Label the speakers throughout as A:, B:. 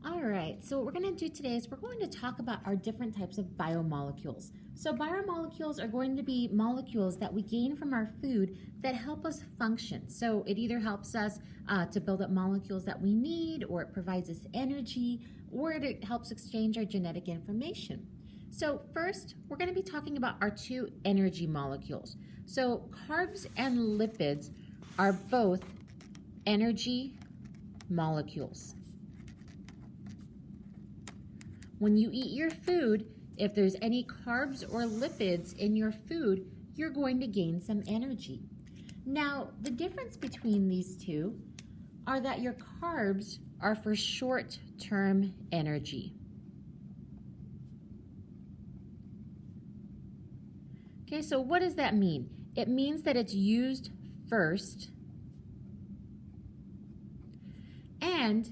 A: All right, so what we're going to do today is we're going to talk about our different types of biomolecules. So biomolecules are going to be molecules that we gain from our food that help us function. So it either helps us to build up molecules that we need, or it provides us energy, or it helps exchange our genetic information. So first, we're going to be talking about our two energy molecules. So carbs and lipids are both energy molecules. When you eat your food, if there's any carbs or lipids in your food, you're going to gain some energy. Now, the difference between these two are that your carbs are for short-term energy. Okay, so what does that mean? It means that it's used first, and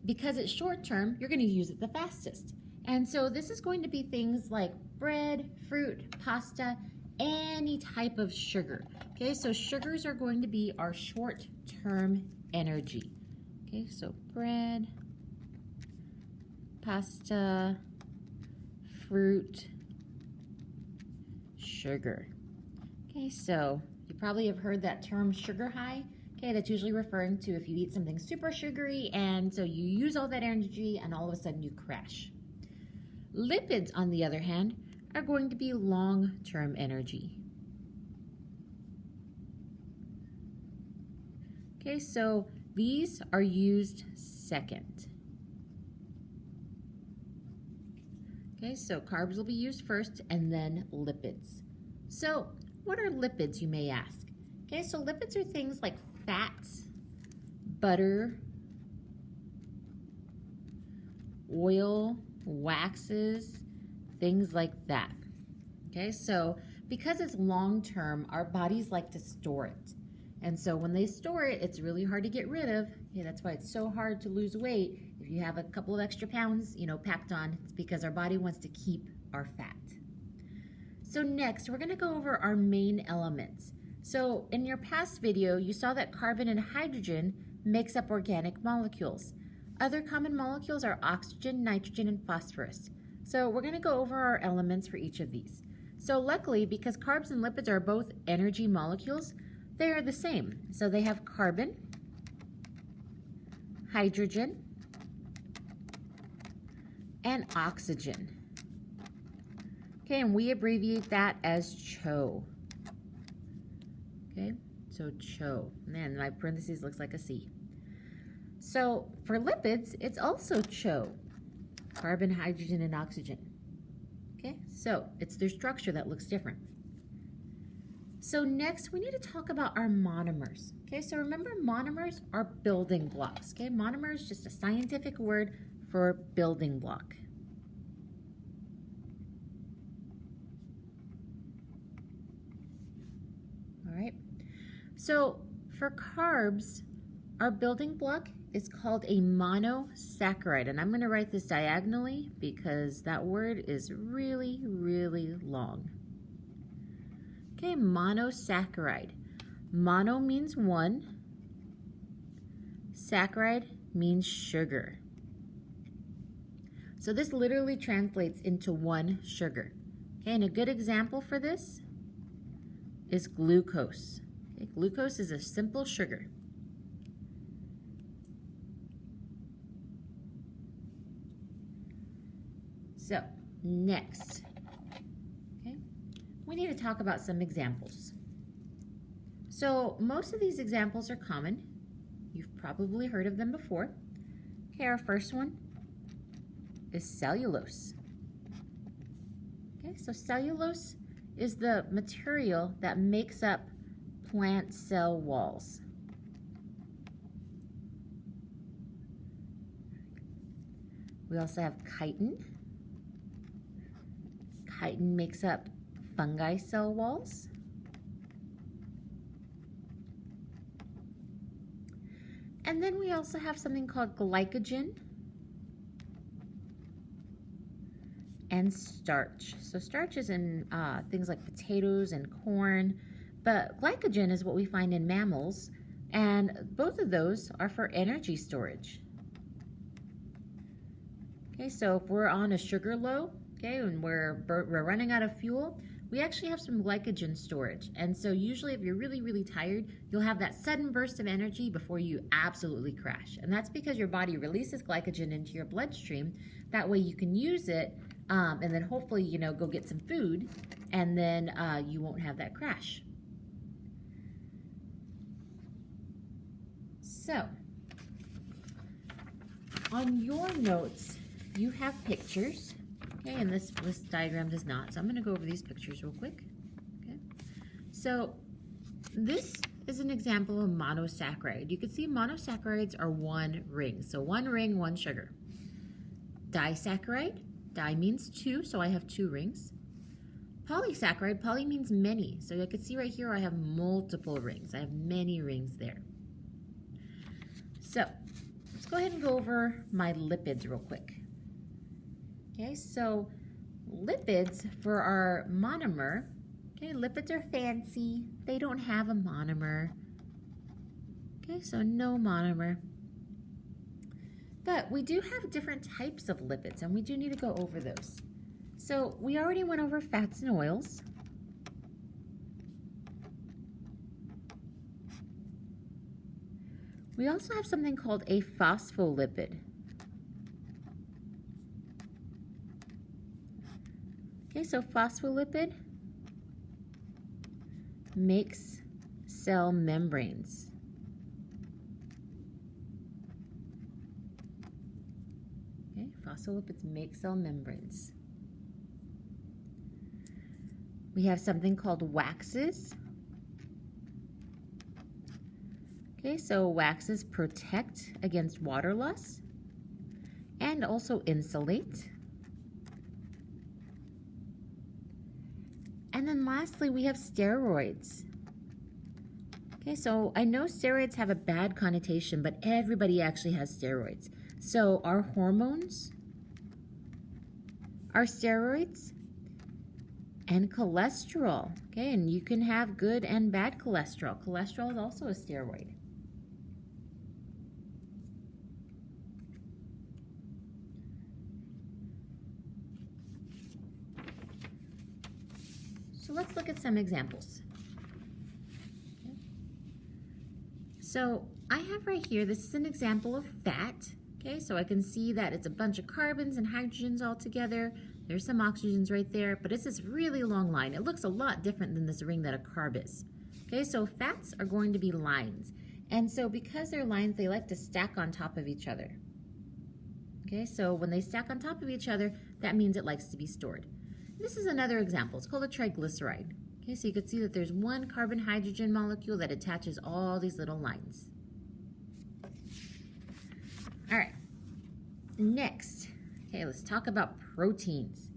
A: because it's short-term, you're going to use it the fastest. And so this is going to be things like bread, fruit, pasta, any type of sugar. Okay, so sugars are going to be our short-term energy. Okay, so bread, pasta, fruit, sugar. Okay, so you probably have heard that term sugar high. Okay, that's usually referring to if you eat something super sugary and so you use all that energy and all of a sudden you crash. Lipids, on the other hand, are going to be long-term energy. Okay, so these are used second. Okay, so carbs will be used first and then lipids. So what are lipids, you may ask? Okay, so lipids are things like fats, butter, oil, waxes, things like that. Okay, so because it's long-term, our bodies like to store it. And so when they store it, it's really hard to get rid of. Okay, that's why it's so hard to lose weight. If you have a couple of extra pounds, packed on, it's because our body wants to keep our fat. So next, we're going to go over our main elements. So in your past video, you saw that carbon and hydrogen makes up organic molecules. Other common molecules are oxygen, nitrogen, and phosphorus. So we're going to go over our elements for each of these. So luckily, because carbs and lipids are both energy molecules, they are the same. So they have carbon, hydrogen, and oxygen. Okay, and we abbreviate that as CHO. Okay, so CHO. And then my parentheses looks like a C. So for lipids, it's also CHO, carbon, hydrogen, and oxygen. Okay, so it's their structure that looks different. So next, we need to talk about our monomers. Okay, so remember, monomers are building blocks. Okay, monomer is just a scientific word for building block. All right, so for carbs, our building block is called a monosaccharide, and I'm going to write this diagonally because that word is really, really long. Okay, monosaccharide. Mono means one. Saccharide means sugar. So this literally translates into one sugar. Okay, and a good example for this is glucose. Okay, glucose is a simple sugar. So next, okay, we need to talk about some examples. So most of these examples are common. You've probably heard of them before. Okay, our first one is cellulose. Okay, so cellulose is the material that makes up plant cell walls. We also have chitin. Chitin makes up fungi cell walls. And then we also have something called glycogen and starch. So starch is in things like potatoes and corn, but glycogen is what we find in mammals, and both of those are for energy storage. Okay, so if we're on a sugar low, okay, and we're running out of fuel, we actually have some glycogen storage. And so usually if you're really, really tired, you'll have that sudden burst of energy before you absolutely crash. And that's because your body releases glycogen into your bloodstream. That way you can use it and then hopefully, go get some food, and then you won't have that crash. So, on your notes, you have pictures, okay, and this diagram does not, so I'm going to go over these pictures real quick. Okay, so this is an example of monosaccharide. You can see monosaccharides are one ring, so one ring, one sugar. Disaccharide, di means two, so I have two rings. Polysaccharide, poly means many, so you can see right here I have multiple rings. I have many rings there. So let's go ahead and go over my lipids real quick. Okay, so lipids for our monomer, okay, lipids are fancy. They don't have a monomer. Okay, so no monomer. But we do have different types of lipids, and we do need to go over those. So we already went over fats and oils. We also have something called a phospholipid. Okay, so phospholipid makes cell membranes. Okay, phospholipids make cell membranes. We have something called waxes. Okay, so waxes protect against water loss and also insulate. And then lastly, we have steroids. Okay, so I know steroids have a bad connotation, but everybody actually has steroids. So our hormones are steroids, and cholesterol. Okay, and you can have good and bad cholesterol. Cholesterol is also a steroid. So let's look at some examples. Okay. So I have right here, this is an example of fat. Okay, so I can see that it's a bunch of carbons and hydrogens all together. There's some oxygens right there, but it's this really long line. It looks a lot different than this ring that a carb is. Okay, so fats are going to be lines. And so because they're lines, they like to stack on top of each other. Okay, so when they stack on top of each other, that means it likes to be stored. This is another example. It's called a triglyceride. Okay, so you can see that there's one carbon-hydrogen molecule that attaches all these little lines. All right, next, okay, let's talk about proteins.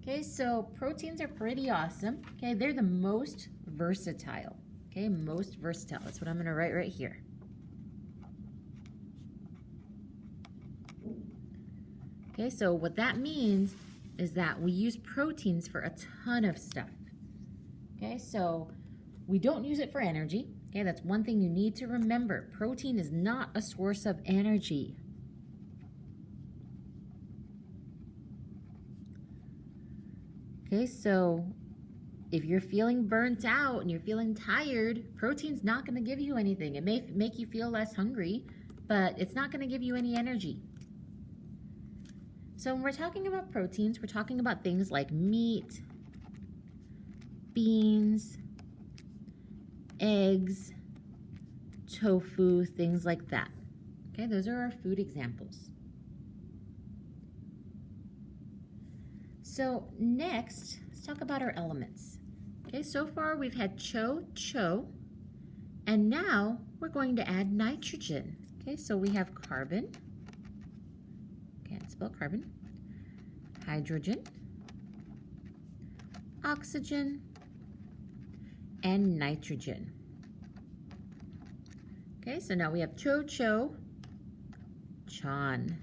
A: Okay, so proteins are pretty awesome. Okay, they're the most versatile. Okay, most versatile. That's what I'm going to write right here. Okay, so what that means is that we use proteins for a ton of stuff. Okay, so we don't use it for energy. Okay, that's one thing you need to remember. Protein is not a source of energy. Okay, so if you're feeling burnt out and you're feeling tired, protein's not going to give you anything. It may make you feel less hungry, but it's not going to give you any energy. So when we're talking about proteins, we're talking about things like meat, beans, eggs, tofu, things like that. Okay, those are our food examples. So next, let's talk about our elements. Okay, so far we've had CHO, and now we're going to add nitrogen. Okay, so we have carbon, can't spell carbon, hydrogen, oxygen, and nitrogen. Okay, so now we have CHO, CHON.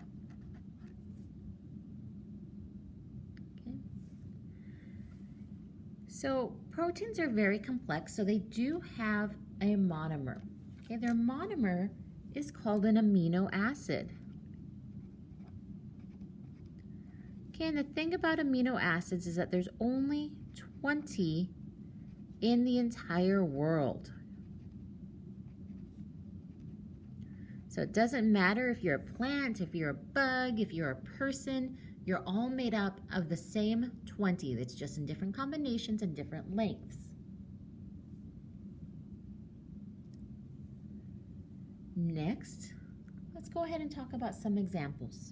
A: So proteins are very complex, so they do have a monomer. Okay, their monomer is called an amino acid. Okay, and the thing about amino acids is that there's only 20 in the entire world. So it doesn't matter if you're a plant, if you're a bug, if you're a person, you're all made up of the same 20. That's just in different combinations and different lengths. Next, let's go ahead and talk about some examples.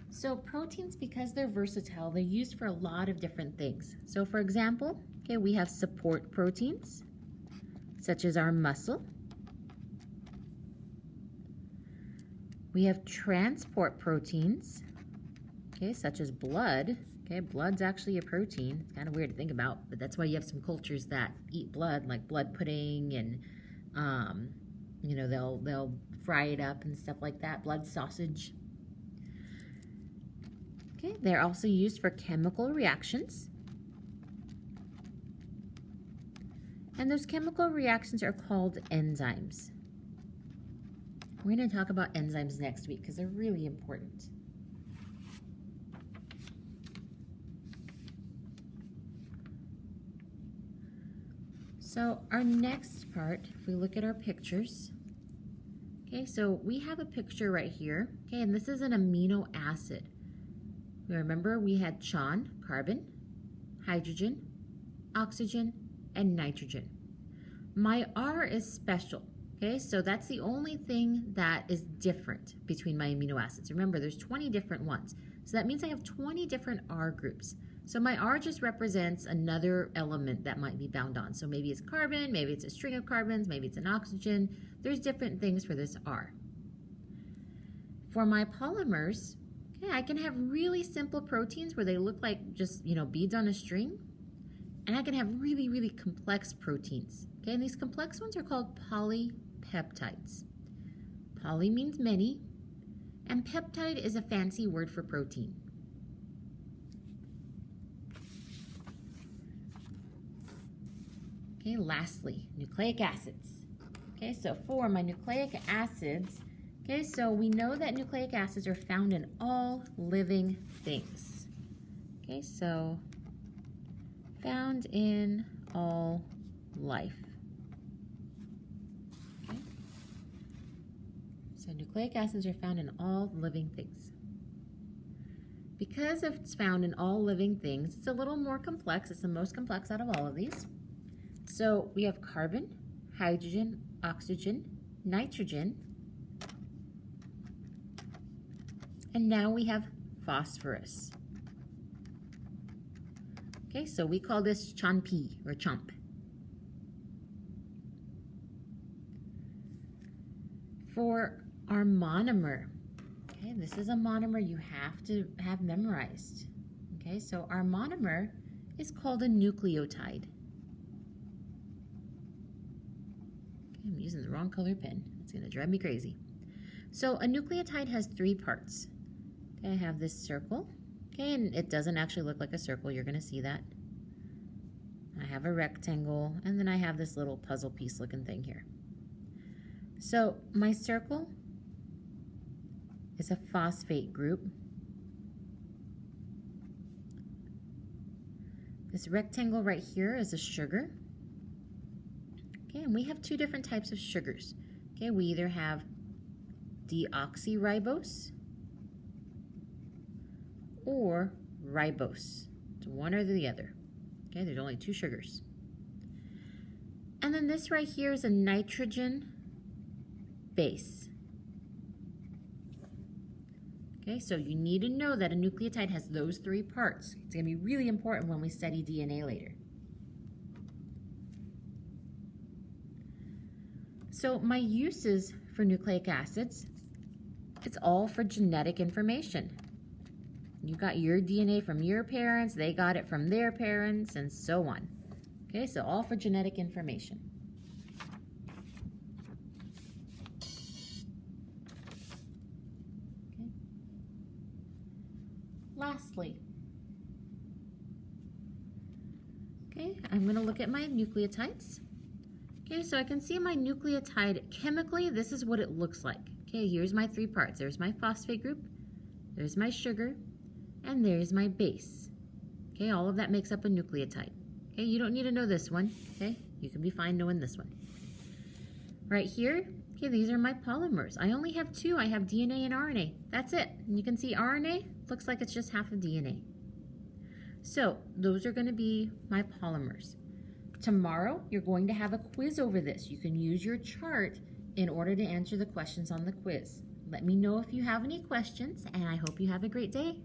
A: So proteins, because they're versatile, they're used for a lot of different things. So for example, okay, we have support proteins, such as our muscle. We have transport proteins, okay, such as blood. Okay, blood's actually a protein. It's kind of weird to think about, but that's why you have some cultures that eat blood, like blood pudding, and you know, they'll fry it up and stuff like that. Blood sausage. Okay, they're also used for chemical reactions. And those chemical reactions are called enzymes. We're going to talk about enzymes next week because they're really important. So our next part, if we look at our pictures, okay, so we have a picture right here, okay, and this is an amino acid. Remember, we had CHON, carbon, hydrogen, oxygen, and nitrogen. My R is special, okay, so that's the only thing that is different between my amino acids. Remember, there's 20 different ones, so that means I have 20 different R groups. So my R just represents another element that might be bound on. So maybe it's carbon, maybe it's a string of carbons, maybe it's an oxygen. There's different things for this R. For my polymers, okay, I can have really simple proteins where they look like just, you know, beads on a string. And I can have really, really complex proteins. Okay, and these complex ones are called polypeptides. Poly means many, and peptide is a fancy word for protein. Okay, lastly, nucleic acids. Okay, so for my nucleic acids, okay, so we know that nucleic acids are found in all living things. Okay, so found in all life. Okay, so nucleic acids are found in all living things. Because it's found in all living things, it's a little more complex. It's the most complex out of all of these. So we have carbon, hydrogen, oxygen, nitrogen, and now we have phosphorus. Okay, so we call this CHONP or CHOMP. For our monomer, okay, this is a monomer you have to have memorized. Okay, so our monomer is called a nucleotide. I'm using the wrong color pen. It's going to drive me crazy. So a nucleotide has 3 parts. Okay, I have this circle. Okay, and it doesn't actually look like a circle. You're going to see that. I have a rectangle, and then I have this little puzzle piece looking thing here. So my circle is a phosphate group. This rectangle right here is a sugar. Okay, and we have 2 different types of sugars. Okay, we either have deoxyribose or ribose. It's one or the other. Okay, there's only 2 sugars. And then this right here is a nitrogen base. Okay, so you need to know that a nucleotide has those 3 parts. It's going to be really important when we study DNA later. So my uses for nucleic acids, it's all for genetic information. You got your DNA from your parents, they got it from their parents, and so on. Okay, so all for genetic information. Okay. Lastly, okay, I'm going to look at my nucleotides. Okay, so I can see my nucleotide chemically, this is what it looks like. Okay, here's my 3 parts. There's my phosphate group, there's my sugar, and there's my base. Okay, all of that makes up a nucleotide. Okay, you don't need to know this one. Okay, you can be fine knowing this one. Right here, okay, these are my polymers. I only have two. I have DNA and RNA. That's it. And you can see RNA looks like it's just half of DNA. So those are going to be my polymers. Tomorrow, you're going to have a quiz over this. You can use your chart in order to answer the questions on the quiz. Let me know if you have any questions, and I hope you have a great day.